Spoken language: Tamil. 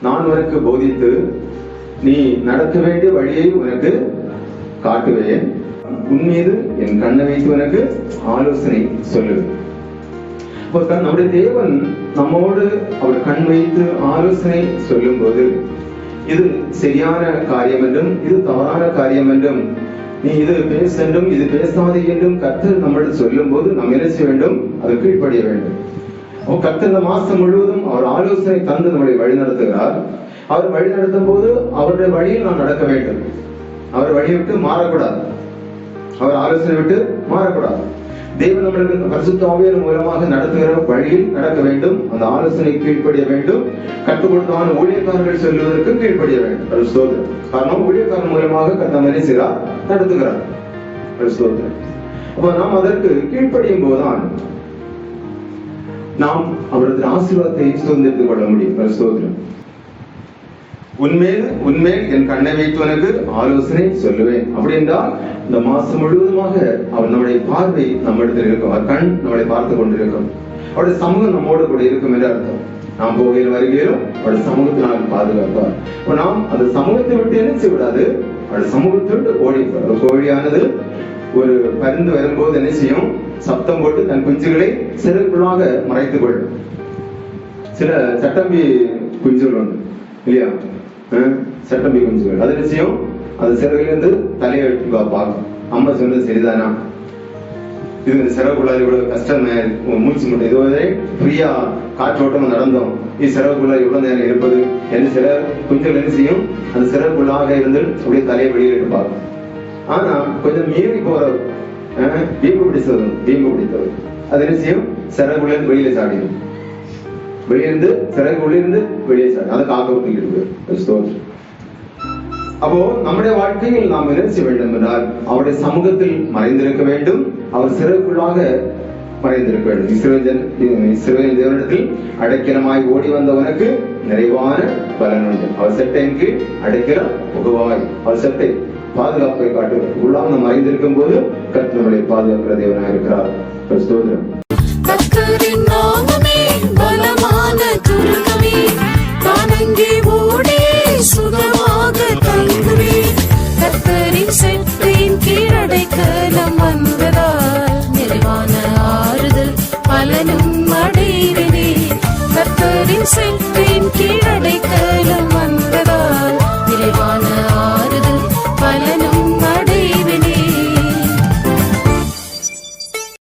நான் உனக்கு போதித்து நீ நடக்க வேண்டிய வழியை உனக்கு காட்டுவேன், உன் மீது என் கண்ணை வைத்து உனக்கு ஆலோசனை சொல்லுவேன். நம்முடைய தேவன் நம்மோடு அவர் கண் வைத்து ஆலோசனை சொல்லும் போது இது சரியான காரியம் என்றும் இது தவறான காரியம் என்றும், நீ இது பேச என்றும் இது பேசாதே என்றும் கர்த்தர் நம்மிடம் சொல்லும் போது நாம் என்ன செய்ய வேண்டும்? அதை கீழ்ப்படிய வேண்டும். கர்த்தர் இந்த மாசம் முழுவதும் அவர் ஆலோசனை தந்து நம்மளை வழி நடத்துகிறார். அவர் வழி நடத்தும் போது அவருடைய வழியில் நாம் நடக்க வேண்டும். அவர் வழியை விட்டு மாறக்கூடாது, அவர் ஆலோசனை விட்டு மாறக்கூடாது. தேவன் நம்மளுக்கு பரிசுத்த ஆவியானவர் மூலமாக நடத்துகிற வழியில் நடக்க வேண்டும். அந்த ஆலோசனை கீழ்ப்படிய வேண்டும். கற்றுக் கொடுத்தவான ஊழியக்காரர்கள் சொல்லுவதற்கு கீழ்ப்படிய வேண்டும். காரணம் ஊழியக்காரன் மூலமாக கர்த்தர் மனுஷரார் நடத்துகிறார். அப்ப நாம் அதற்கு கீழ்ப்படியும் போதுதான் நாம் அவரது ஆசீர்வாதத்தை சுதந்திரித்துக் கொள்ள முடியும். உன்மேல் என் கண்ணை வைத்து உனக்கு ஆலோசனை சொல்லுவேன். அப்படி என்றால் இந்த மாசம் முழுவதுமாக அவர் நம்முடைய பார்வை நம்மிடத்தில் இருக்கும். அவர் கண் நம்மளை பார்த்து கொண்டிருக்கும். அவருடைய சமூகம் நம்மோடு கூட இருக்கும் என்று அர்த்தம். நாம் போகையில் வருகையிலும் அவருடைய சமூகத்தினால் பாதுகாப்பார். நாம் அந்த சமூகத்தை விட்டு என்ன செய்யக்கூடாது? அவருடைய சமூகத்தை விட்டு ஓடி. கோழியானது ஒரு பருந்து வரும்போது என்ன செய்யும்? சப்தம் போட்டு தன் குஞ்சுகளை சிறகுள்ளாக மறைத்துக் கொள்ளும். சில சட்டம்பி குஞ்சுகள் உண்டு இல்லையா? சட்டம்பி குஞ்சுகள் அது நிச்சயம் அது சிறகிலிருந்து தலையை வெட்டி பார்க்கும். அம்மா சொன்னது சரிதானா? இது இந்த சிறகுள்ளால் இவ்வளவு கஷ்டம், மூச்சு மட்டும் இதுவரை ஃப்ரீயா காற்றோட்டம் நடந்தோம், இது சிறகுள்ளால் இவ்வளவு நேரம் இருப்பது என்று சில குஞ்சுகள் என்ன செய்யும்? அந்த சிறகுள்ளாக இருந்து அப்படியே தலையை வெளியிட்டு பார்க்கும். ஆனா கொஞ்சம் மீறி போற வீம்பு பிடித்தவர் அது என்ன செய்யும்? சிறகுள்ள வெளியில சாடிடும். வெளியிருந்து சிறகு உள்ளிருந்து வெளியே சாடி அதை காக்க விட்டு. அப்போ நம்முடைய வாழ்க்கையில் நாம் என்ன செய்ய வேண்டும் என்றால் அவருடைய சமூகத்தில் மறைந்திருக்க வேண்டும். அவர் சிறகுள்ளாக மறைந்திருக்க வேண்டும். இஸ்ரவேல் தேவனிடத்தில் அடைக்கலமாய் ஓடி வந்தவனுக்கு நிறைவான பலன் உண்டு. அவர் செட்டையின் கீழ் அடைக்கலம் புகுவாய். அவர் செட்டை பாதுகாப்பை காட்டுவார். உள்ளாக நாம் மறைந்திருக்கும் போது கர்த்தர் நம்மளை பாதுகாக்கிற தேவனாக இருக்கிறார். ஸ்தோத்திரம். கர்த்தரின் நாமமே பலமான துர்கமே, தானங்கே ஓடி சுகமாக தங்குவே. கர்த்தரின் செட்டையின் கீழடைக்கலம் வந்ததால் நிறைவான ஆறுதல் பலனும் அடைகிறே. கர்த்தரின்